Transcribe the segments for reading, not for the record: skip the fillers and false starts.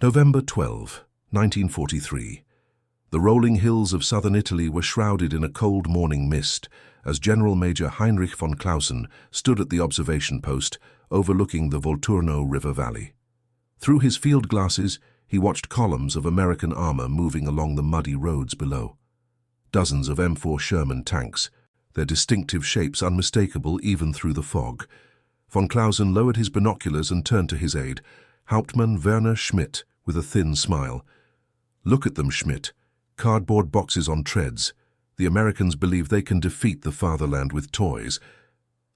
November 12, 1943. The rolling hills of southern Italy were shrouded in a cold morning mist as General Major Heinrich von Clausen stood at the observation post overlooking the Volturno River Valley. Through his field glasses, he watched columns of American armor moving along the muddy roads below. Dozens of M4 Sherman tanks, their distinctive shapes unmistakable even through the fog. Von Clausen lowered his binoculars and turned to his aide, Hauptmann Werner Schmidt, with a thin smile. "Look at them, Schmidt. Cardboard boxes on treads. The Americans believe they can defeat the fatherland with toys."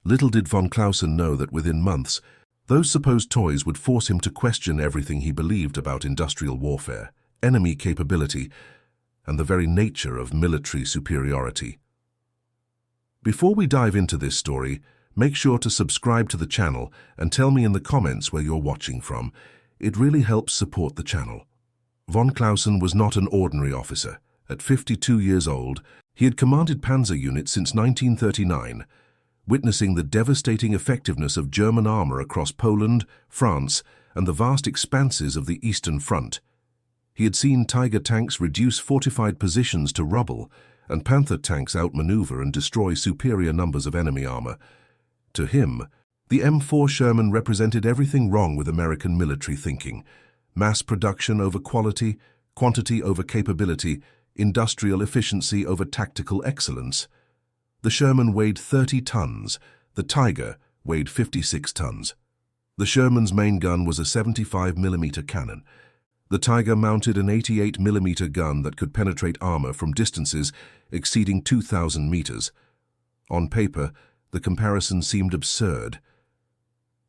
Little did von Clausen know that within months, those supposed toys would force him to question everything he believed about industrial warfare, enemy capability, and the very nature of military superiority. Before we dive into this story, make sure to subscribe to the channel and tell me in the comments where you're watching from. It really helps support the channel. Von Clausen was not an ordinary officer. At 52 years old, he had commanded panzer units since 1939, witnessing the devastating effectiveness of German armor across Poland, France, and the vast expanses of the Eastern Front. He had seen Tiger tanks reduce fortified positions to rubble, and Panther tanks outmaneuver and destroy superior numbers of enemy armor. To him, the M4 Sherman represented everything wrong with American military thinking: mass production over quality, quantity over capability, industrial efficiency over tactical excellence. The Sherman weighed 30 tons, the Tiger weighed 56 tons. The Sherman's main gun was a 75mm cannon. The Tiger mounted an 88mm gun that could penetrate armor from distances exceeding 2,000 meters. On paper, the comparison seemed absurd.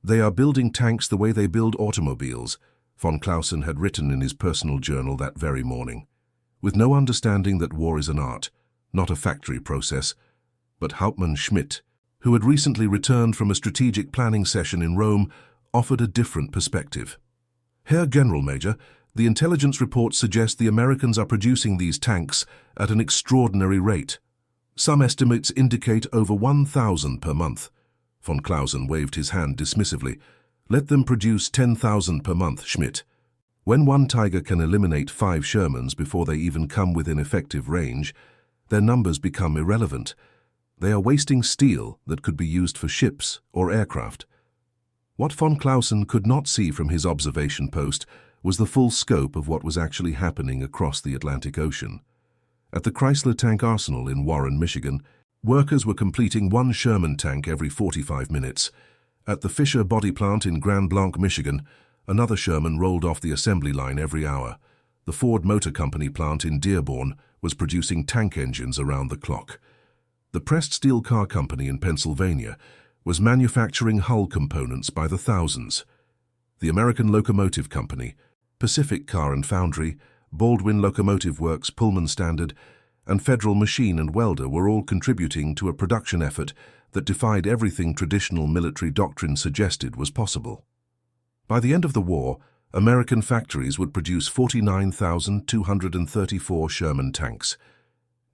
"They are building tanks the way they build automobiles," von Clausen had written in his personal journal that very morning, with no understanding that war is an art, not a factory process. But Hauptmann Schmidt, who had recently returned from a strategic planning session in Rome, offered a different perspective. "Herr General Major, the intelligence reports suggest the Americans are producing these tanks at an extraordinary rate. Some estimates indicate over 1,000 per month." Von Clausen waved his hand dismissively. "Let them produce 10,000 per month, Schmidt. When one Tiger can eliminate 5 Shermans before they even come within effective range, their numbers become irrelevant. They are wasting steel that could be used for ships or aircraft." What von Clausen could not see from his observation post was the full scope of what was actually happening across the Atlantic Ocean. At the Chrysler Tank Arsenal in Warren, Michigan, workers were completing one Sherman tank every 45 minutes. At the Fisher Body Plant in Grand Blanc, Michigan, another Sherman rolled off the assembly line every hour. The Ford Motor Company plant in Dearborn was producing tank engines around the clock. The Pressed Steel Car Company in Pennsylvania was manufacturing hull components by the thousands. The American Locomotive Company, Pacific Car and Foundry, Baldwin Locomotive Works, Pullman Standard, and Federal Machine and Welder were all contributing to a production effort that defied everything traditional military doctrine suggested was possible. By the end of the war, American factories would produce 49,234 Sherman tanks.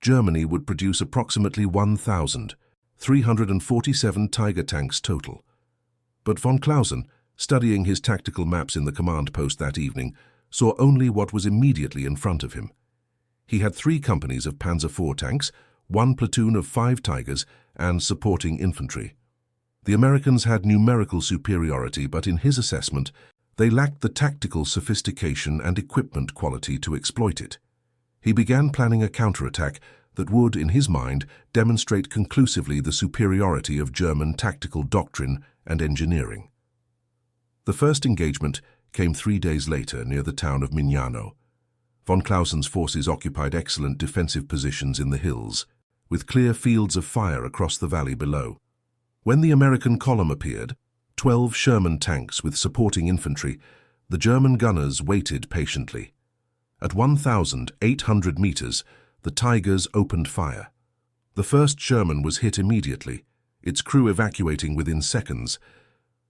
Germany would produce approximately 1,347 Tiger tanks total. But von Clausen, studying his tactical maps in the command post that evening, saw only what was immediately in front of him. He had 3 companies of Panzer IV tanks, 1 platoon of 5 Tigers, and supporting infantry. The Americans had numerical superiority, but in his assessment, they lacked the tactical sophistication and equipment quality to exploit it. He began planning a counterattack that would, in his mind, demonstrate conclusively the superiority of German tactical doctrine and engineering. The first engagement came 3 days later near the town of Mignano. Von Clausen's forces occupied excellent defensive positions in the hills, with clear fields of fire across the valley below. When the American column appeared, 12 Sherman tanks with supporting infantry, the German gunners waited patiently. At 1,800 meters, the Tigers opened fire. The first Sherman was hit immediately, its crew evacuating within seconds.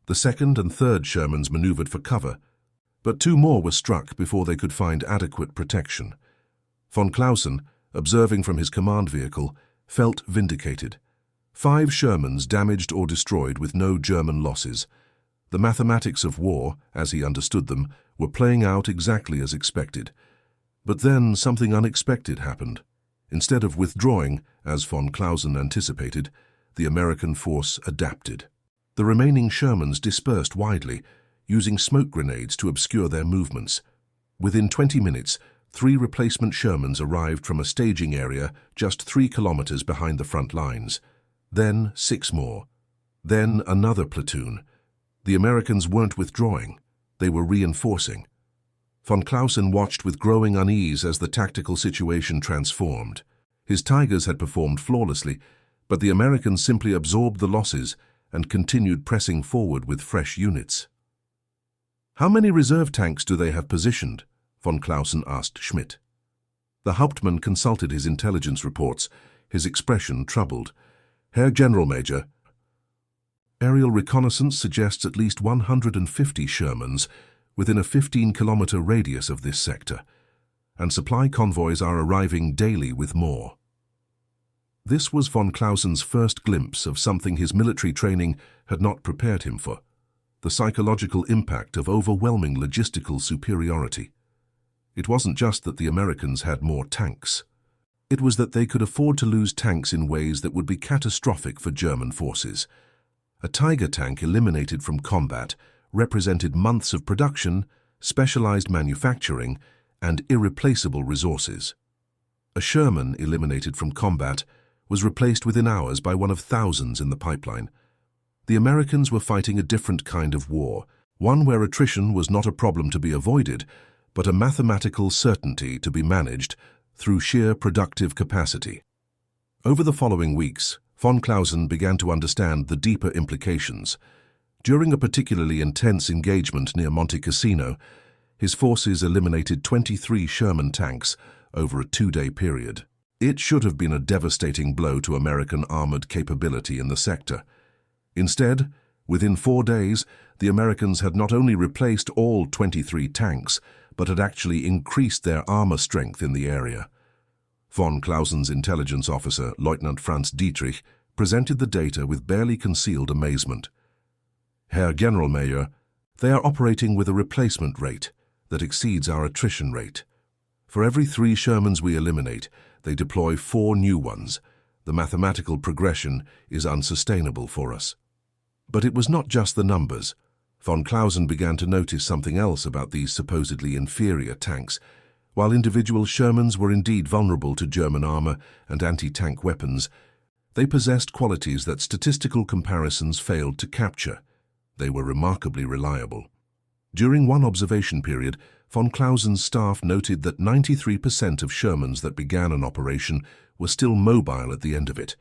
The second and third Shermans maneuvered for cover, but 2 more were struck before they could find adequate protection. Von Clausen, observing from his command vehicle, felt vindicated. 5 Shermans damaged or destroyed with no German losses. The mathematics of war, as he understood them, were playing out exactly as expected. But then something unexpected happened. Instead of withdrawing, as von Clausen anticipated, the American force adapted. The remaining Shermans dispersed widely, using smoke grenades to obscure their movements. Within 20 minutes, 3 replacement Shermans arrived from a staging area just 3 kilometers behind the front lines. Then 6 more. Then another platoon. The Americans weren't withdrawing. They were reinforcing. Von Clausen watched with growing unease as the tactical situation transformed. His Tigers had performed flawlessly, but the Americans simply absorbed the losses and continued pressing forward with fresh units. "How many reserve tanks do they have positioned?" von Clausen asked Schmidt. The Hauptmann consulted his intelligence reports, his expression troubled. "Herr General Major, aerial reconnaissance suggests at least 150 Shermans within a 15-kilometer radius of this sector, and supply convoys are arriving daily with more." This was von Clausen's first glimpse of something his military training had not prepared him for: the psychological impact of overwhelming logistical superiority. It wasn't just that the Americans had more tanks. It was that they could afford to lose tanks in ways that would be catastrophic for German forces. A Tiger tank eliminated from combat represented months of production, specialized manufacturing, and irreplaceable resources. A Sherman eliminated from combat was replaced within hours by one of thousands in the pipeline. The Americans were fighting a different kind of war, one where attrition was not a problem to be avoided, but a mathematical certainty to be managed through sheer productive capacity. Over the following weeks, von Clausen began to understand the deeper implications. During a particularly intense engagement near Monte Cassino, his forces eliminated 23 Sherman tanks over a 2-day period. It should have been a devastating blow to American armored capability in the sector. Instead, within 4 days, the Americans had not only replaced all 23 tanks, but had actually increased their armor strength in the area. Von Clausen's intelligence officer, Lieutenant Franz Dietrich, presented the data with barely concealed amazement. "Herr Generalmajor, they are operating with a replacement rate that exceeds our attrition rate. For every 3 Shermans we eliminate, they deploy 4 new ones. The mathematical progression is unsustainable for us." But it was not just the numbers. Von Clausen began to notice something else about these supposedly inferior tanks. While individual Shermans were indeed vulnerable to German armor and anti-tank weapons, they possessed qualities that statistical comparisons failed to capture. They were remarkably reliable. During one observation period, von Clausen's staff noted that 93% of Shermans that began an operation were still mobile at the end of it.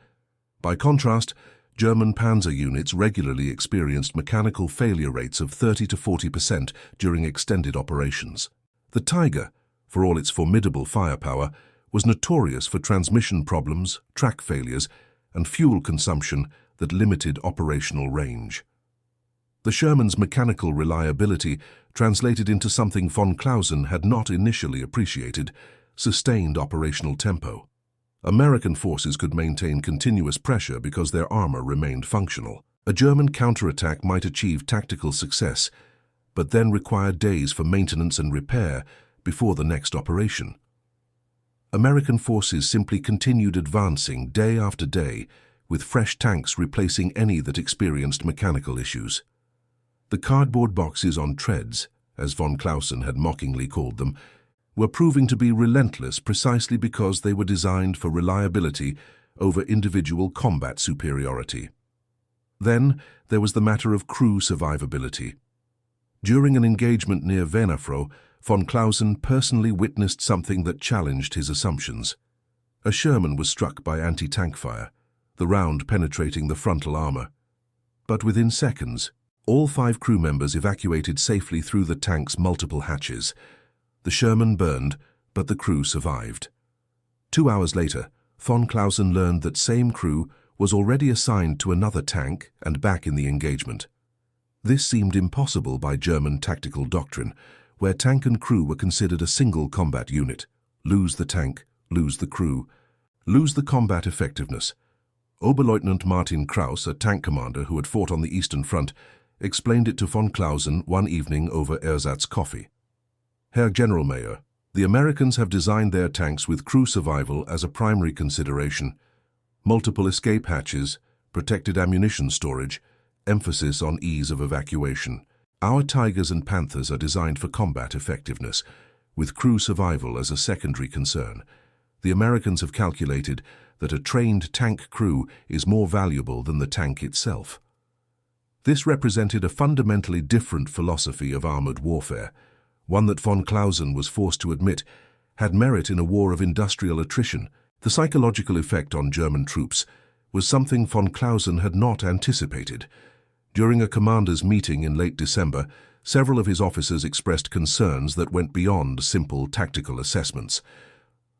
By contrast, German panzer units regularly experienced mechanical failure rates of 30 to 40% during extended operations. The Tiger, for all its formidable firepower, was notorious for transmission problems, track failures, and fuel consumption that limited operational range. The Sherman's mechanical reliability translated into something von Clausen had not initially appreciated: sustained operational tempo. American forces could maintain continuous pressure because their armor remained functional. A German counterattack might achieve tactical success, but then require days for maintenance and repair before the next operation. American forces simply continued advancing day after day, with fresh tanks replacing any that experienced mechanical issues. The cardboard boxes on treads, as von Clausen had mockingly called them, were proving to be relentless precisely because they were designed for reliability over individual combat superiority. Then there was the matter of crew survivability. During an engagement near Venafro, von Clausen personally witnessed something that challenged his assumptions. A Sherman was struck by anti-tank fire, the round penetrating the frontal armor. But within seconds, all 5 crew members evacuated safely through the tank's multiple hatches. The Sherman burned, but the crew survived. 2 hours later, von Clausen learned that same crew was already assigned to another tank and back in the engagement. This seemed impossible by German tactical doctrine, where tank and crew were considered a single combat unit. Lose the tank, lose the crew, lose the combat effectiveness. Oberleutnant Martin Kraus, a tank commander who had fought on the Eastern Front, explained it to von Clausen one evening over ersatz coffee. Herr Generalmajor, the Americans have designed their tanks with crew survival as a primary consideration. Multiple escape hatches, protected ammunition storage, emphasis on ease of evacuation. Our Tigers and Panthers are designed for combat effectiveness, with crew survival as a secondary concern. The Americans have calculated that a trained tank crew is more valuable than the tank itself. This represented a fundamentally different philosophy of armored warfare, one that von Clausen was forced to admit had merit in a war of industrial attrition. The psychological effect on German troops was something von Clausen had not anticipated. During a commander's meeting in late December, several of his officers expressed concerns that went beyond simple tactical assessments.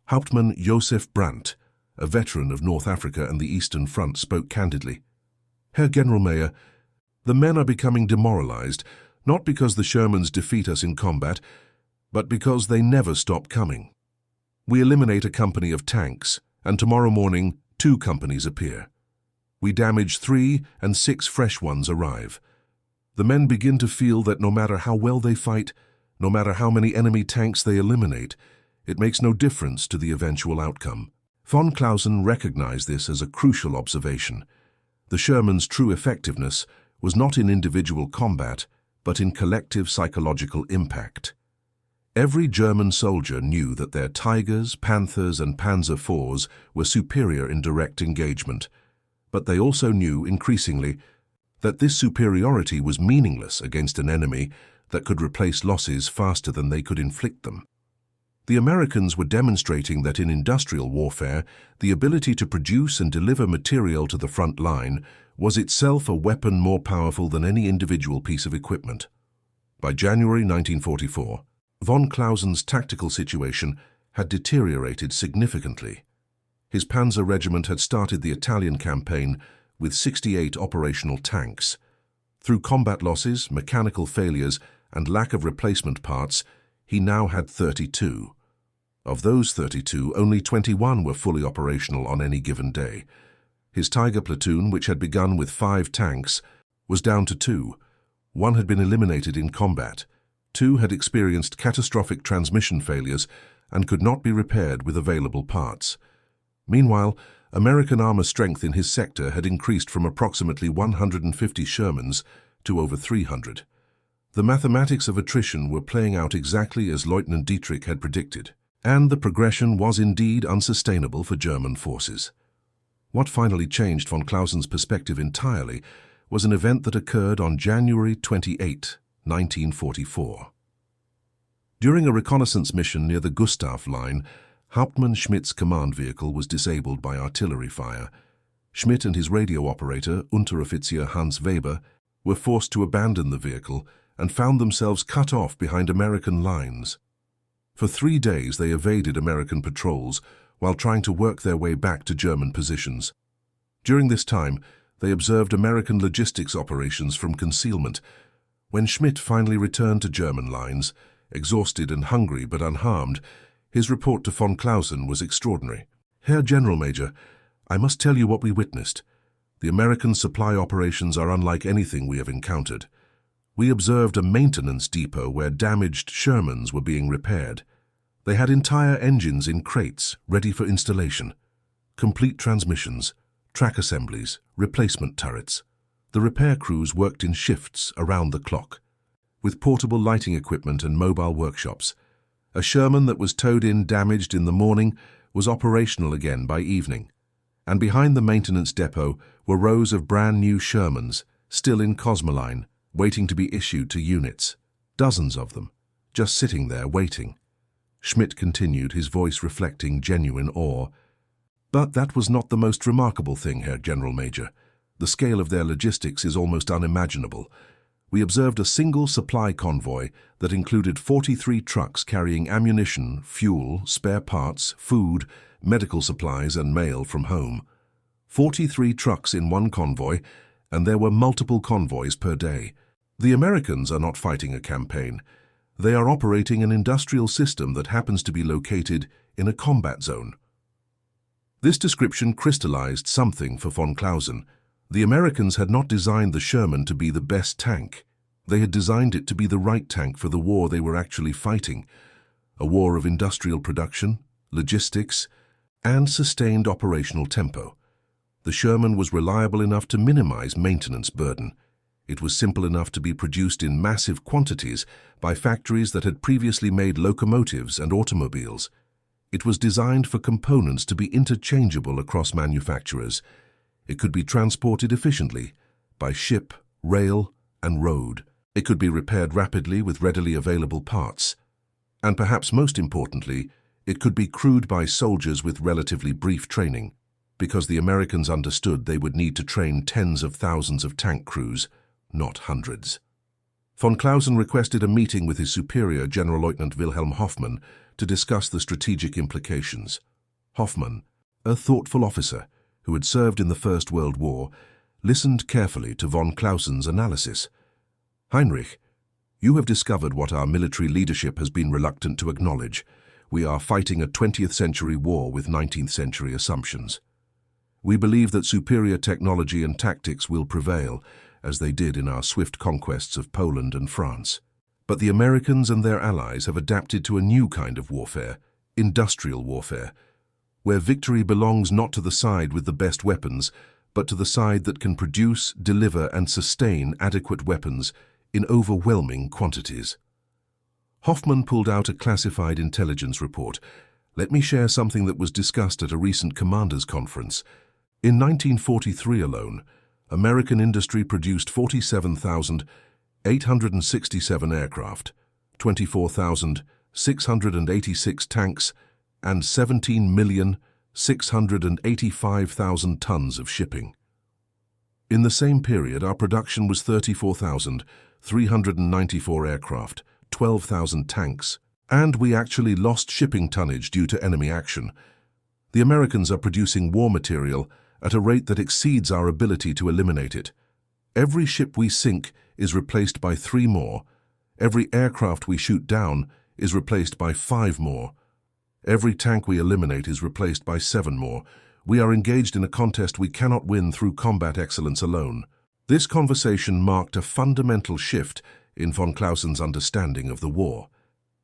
Hauptmann Josef Brandt, a veteran of North Africa and the Eastern Front, spoke candidly. Herr Generalmajor, the men are becoming demoralized, not because the Shermans defeat us in combat, but because they never stop coming. We eliminate a company of tanks, and tomorrow morning 2 companies appear. We damage 3 and 6 fresh ones arrive. The men begin to feel that no matter how well they fight, no matter how many enemy tanks they eliminate, it makes no difference to the eventual outcome. Von Clausen recognized this as a crucial observation. The Sherman's true effectiveness was not in individual combat, but in collective psychological impact. Every German soldier knew that their Tigers, Panthers, and Panzer IVs were superior in direct engagement, but they also knew increasingly that this superiority was meaningless against an enemy that could replace losses faster than they could inflict them. The Americans were demonstrating that in industrial warfare, the ability to produce and deliver material to the front line was itself a weapon more powerful than any individual piece of equipment. By January 1944, von Clausen's tactical situation had deteriorated significantly. His Panzer Regiment had started the Italian campaign with 68 operational tanks. Through combat losses, mechanical failures, and lack of replacement parts, he now had 32. Of those 32, only 21 were fully operational on any given day. His Tiger platoon, which had begun with 5 tanks, was down to 2. 1 had been eliminated in combat. 2 had experienced catastrophic transmission failures and could not be repaired with available parts. Meanwhile, American armor strength in his sector had increased from approximately 150 Shermans to over 300. The mathematics of attrition were playing out exactly as Lieutenant Dietrich had predicted, and the progression was indeed unsustainable for German forces. What finally changed von Clausen's perspective entirely was an event that occurred on January 28, 1944. During a reconnaissance mission near the Gustav Line, Hauptmann Schmidt's command vehicle was disabled by artillery fire. Schmidt and his radio operator, Unteroffizier Hans Weber, were forced to abandon the vehicle and found themselves cut off behind American lines. For 3 days they evaded American patrols while trying to work their way back to German positions. During this time, they observed American logistics operations from concealment. When Schmidt finally returned to German lines, exhausted and hungry but unharmed, his report to von Clausen was extraordinary. Herr Generalmajor, I must tell you what we witnessed. The American supply operations are unlike anything we have encountered. We observed a maintenance depot where damaged Shermans were being repaired. They had entire engines in crates ready for installation, complete transmissions, track assemblies, replacement turrets. The repair crews worked in shifts around the clock, with portable lighting equipment and mobile workshops. A Sherman that was towed in damaged in the morning was operational again by evening, and behind the maintenance depot were rows of brand new Shermans, still in Cosmoline, waiting to be issued to units. Dozens of them, just sitting there waiting. Schmidt continued, his voice reflecting genuine awe. But that was not the most remarkable thing, Herr Generalmajor. The scale of their logistics is almost unimaginable. We observed a single supply convoy that included 43 trucks carrying ammunition, fuel, spare parts, food, medical supplies, and mail from home. 43 trucks in one convoy, and there were multiple convoys per day. The Americans are not fighting a campaign. They are operating an industrial system that happens to be located in a combat zone. This description crystallized something for von Clausen, The Americans had not designed the Sherman to be the best tank. They had designed it to be the right tank for the war they were actually fighting, a war of industrial production, logistics, and sustained operational tempo. The Sherman was reliable enough to minimize maintenance burden. It was simple enough to be produced in massive quantities by factories that had previously made locomotives and automobiles. It was designed for components to be interchangeable across manufacturers. It could be transported efficiently by ship, rail, and road. It could be repaired rapidly with readily available parts. And perhaps most importantly, it could be crewed by soldiers with relatively brief training, because the Americans understood they would need to train tens of thousands of tank crews, not hundreds. Von Clausen requested a meeting with his superior, General Lieutenant Wilhelm Hoffmann, to discuss the strategic implications. Hoffmann, a thoughtful officer who had served in the First World War, listened carefully to von Clausen's analysis. "Heinrich, you have discovered what our military leadership has been reluctant to acknowledge. We are fighting a 20th century war with 19th century assumptions. We believe that superior technology and tactics will prevail, as they did in our swift conquests of Poland and France. But the Americans and their allies have adapted to a new kind of warfare, industrial warfare, where victory belongs not to the side with the best weapons, but to the side that can produce, deliver, and sustain adequate weapons in overwhelming quantities." Hoffmann pulled out a classified intelligence report. "Let me share something that was discussed at a recent commanders' conference. In 1943 alone, American industry produced 47,867 aircraft, 24,686 tanks, and 17,685,000 tons of shipping. In the same period, our production was 34,394 aircraft, 12,000 tanks, and we actually lost shipping tonnage due to enemy action. The Americans are producing war material at a rate that exceeds our ability to eliminate it. Every ship we sink is replaced by 3 more. Every aircraft we shoot down is replaced by 5 more. Every tank we eliminate is replaced by 7 more. We are engaged in a contest we cannot win through combat excellence alone." This conversation marked a fundamental shift in von Clausen's understanding of the war.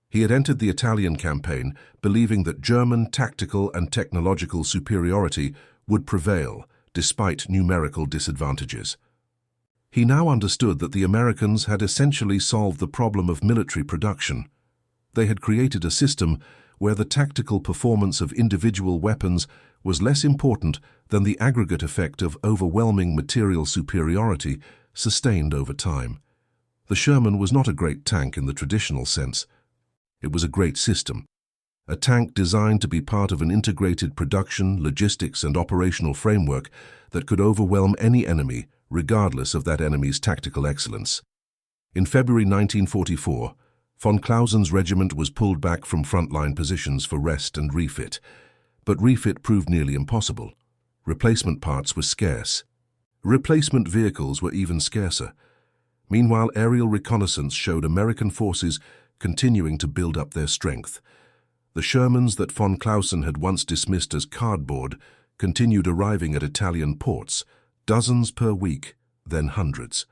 He had entered the Italian campaign believing that German tactical and technological superiority would prevail despite numerical disadvantages. He now understood that the Americans had essentially solved the problem of military production. They had created a system where the tactical performance of individual weapons was less important than the aggregate effect of overwhelming material superiority sustained over time. The Sherman was not a great tank in the traditional sense. It was a great system. A tank designed to be part of an integrated production, logistics, and operational framework that could overwhelm any enemy, regardless of that enemy's tactical excellence. In February 1944, von Clausen's regiment was pulled back from frontline positions for rest and refit. But refit proved nearly impossible. Replacement parts were scarce. Replacement vehicles were even scarcer. Meanwhile, aerial reconnaissance showed American forces continuing to build up their strength. The Shermans that von Clausen had once dismissed as cardboard continued arriving at Italian ports, dozens per week, then hundreds.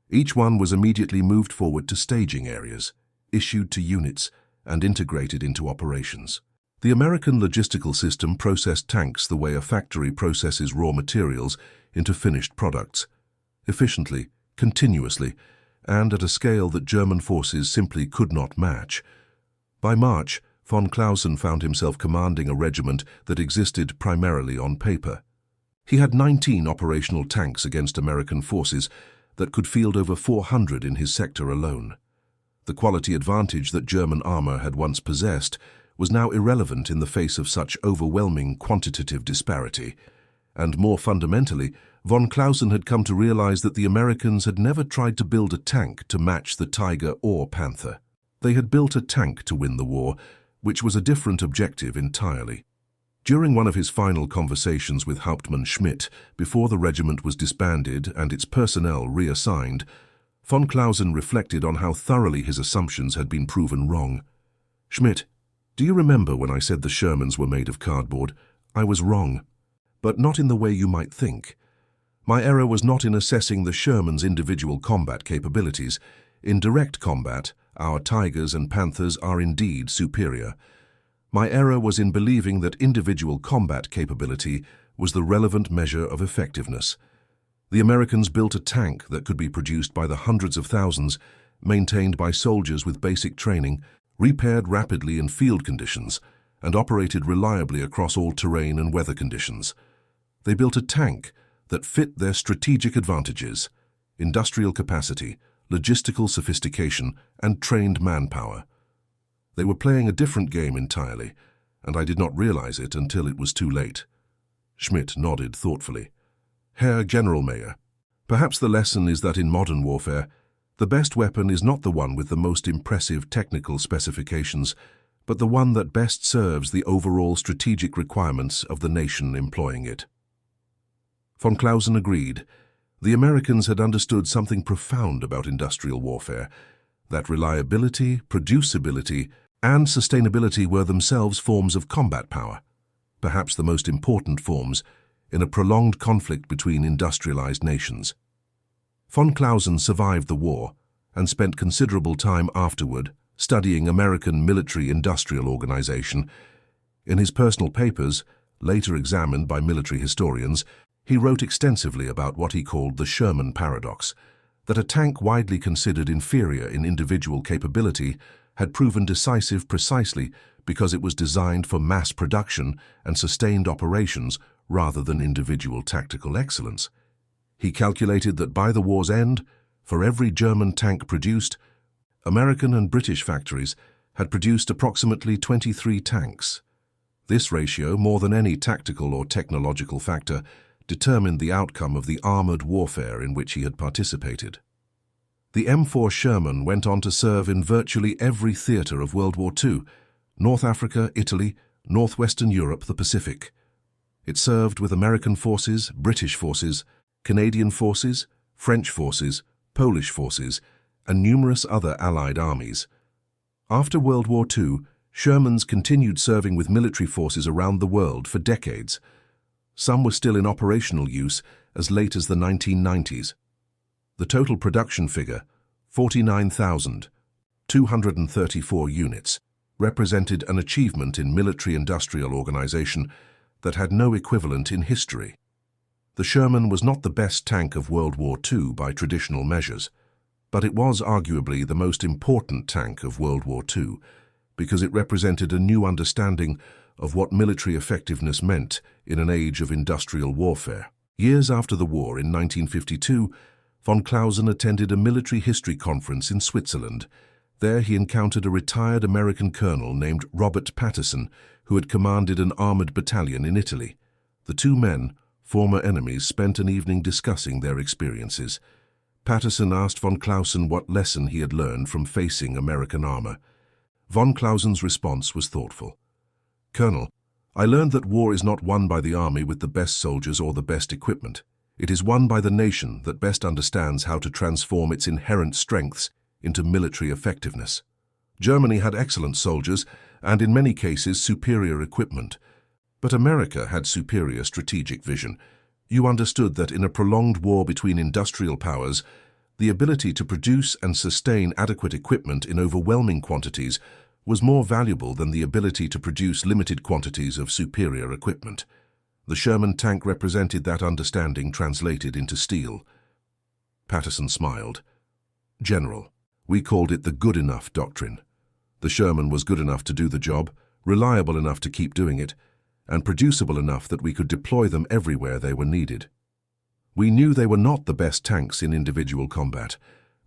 Each one was immediately moved forward to staging areas, issued to units, and integrated into operations. The American logistical system processed tanks the way a factory processes raw materials into finished products, efficiently, continuously, and at a scale that German forces simply could not match. By March, von Clausen found himself commanding a regiment that existed primarily on paper. He had 19 operational tanks against American forces that could field over 400 in his sector alone. The quality advantage that German armor had once possessed was now irrelevant in the face of such overwhelming quantitative disparity. And more fundamentally, von Clausen had come to realize that the Americans had never tried to build a tank to match the Tiger or Panther. They had built a tank to win the war, which was a different objective entirely. During one of his final conversations with Hauptmann Schmidt, before the regiment was disbanded and its personnel reassigned, von Clausen reflected on how thoroughly his assumptions had been proven wrong. "Schmidt, do you remember when I said the Shermans were made of cardboard? I was wrong, but not in the way you might think. My error was not in assessing the Sherman's individual combat capabilities. In direct combat, our Tigers and Panthers are indeed superior. My error was in believing that individual combat capability was the relevant measure of effectiveness. The Americans built a tank that could be produced by the hundreds of thousands, maintained by soldiers with basic training, repaired rapidly in field conditions, and operated reliably across all terrain and weather conditions. They built a tank that fit their strategic advantages: industrial capacity, logistical sophistication, and trained manpower. They were playing a different game entirely, and I did not realize it until it was too late. Schmidt nodded thoughtfully. Herr Generalmajor, perhaps the lesson is that in modern warfare, the best weapon is not the one with the most impressive technical specifications, but the one that best serves the overall strategic requirements of the nation employing it. Von Clausen agreed. The Americans had understood something profound about industrial warfare, that reliability, producibility, and sustainability were themselves forms of combat power, perhaps the most important forms in a prolonged conflict between industrialized nations. Von Clausen survived the war and spent considerable time afterward studying American military-industrial organization. In his personal papers, later examined by military historians, he wrote extensively about what he called the Sherman paradox, that a tank widely considered inferior in individual capability had proven decisive precisely because it was designed for mass production and sustained operations rather than individual tactical excellence. He calculated that by the war's end, for every German tank produced, American and British factories had produced approximately 23 tanks. This ratio, more than any tactical or technological factor, determined the outcome of the armored warfare in which he had participated. The M4 Sherman went on to serve in virtually every theater of World War II: North Africa, Italy, Northwestern Europe, the Pacific. It served with American forces, British forces, Canadian forces, French forces, Polish forces, and numerous other Allied armies. After World War II, Shermans continued serving with military forces around the world for decades. Some were still in operational use as late as the 1990s. The total production figure, 49,234 units, represented an achievement in military-industrial organization that had no equivalent in history. The Sherman was not the best tank of World War II by traditional measures, but it was arguably the most important tank of World War II because it represented a new understanding of what military effectiveness meant in an age of industrial warfare. Years after the war, in 1952, von Clausen attended a military history conference in Switzerland. There he encountered a retired American colonel named Robert Patterson, who had commanded an armored battalion in Italy. The two men, former enemies, spent an evening discussing their experiences. Patterson asked von Clausen what lesson he had learned from facing American armor. Von Clausen's response was thoughtful. "Colonel, I learned that war is not won by the army with the best soldiers or the best equipment. It is won by the nation that best understands how to transform its inherent strengths into military effectiveness. Germany had excellent soldiers and in many cases superior equipment. But America had superior strategic vision. You understood that in a prolonged war between industrial powers, the ability to produce and sustain adequate equipment in overwhelming quantities was more valuable than the ability to produce limited quantities of superior equipment. The Sherman tank represented that understanding translated into steel." Patterson smiled. "General, we called it the good enough doctrine. The Sherman was good enough to do the job, reliable enough to keep doing it, and producible enough that we could deploy them everywhere they were needed. We knew they were not the best tanks in individual combat,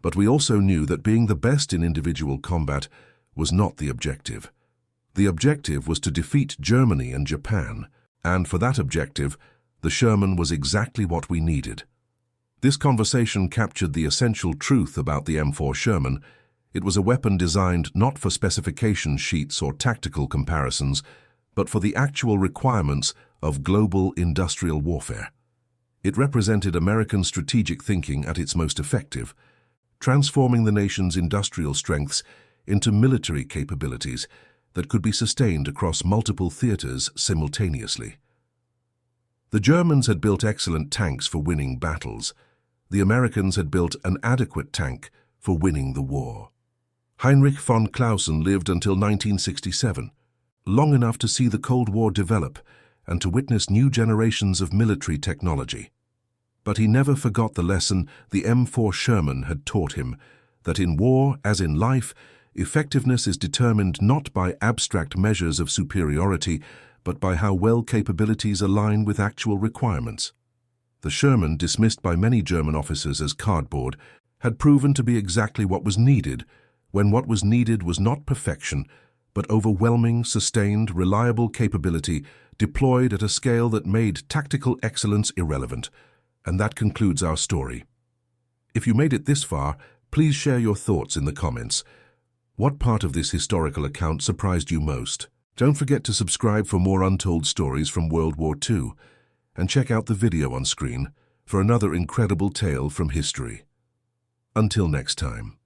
but we also knew that being the best in individual combat was not the objective. The objective was to defeat Germany and Japan, and for that objective, the Sherman was exactly what we needed." This conversation captured the essential truth about the M4 Sherman. It was a weapon designed not for specification sheets or tactical comparisons, but for the actual requirements of global industrial warfare. It represented American strategic thinking at its most effective, transforming the nation's industrial strengths into military capabilities that could be sustained across multiple theaters simultaneously. The Germans had built excellent tanks for winning battles. The Americans had built an adequate tank for winning the war. Heinrich von Clausen lived until 1967, long enough to see the Cold War develop and to witness new generations of military technology. But he never forgot the lesson the M4 Sherman had taught him, that in war, as in life, effectiveness is determined not by abstract measures of superiority, but by how well capabilities align with actual requirements. The Sherman, dismissed by many German officers as cardboard, had proven to be exactly what was needed, when what was needed was not perfection, but overwhelming, sustained, reliable capability deployed at a scale that made tactical excellence irrelevant. And that concludes our story. If you made it this far, please share your thoughts in the comments. What part of this historical account surprised you most? Don't forget to subscribe for more untold stories from World War II, and check out the video on screen for another incredible tale from history. Until next time.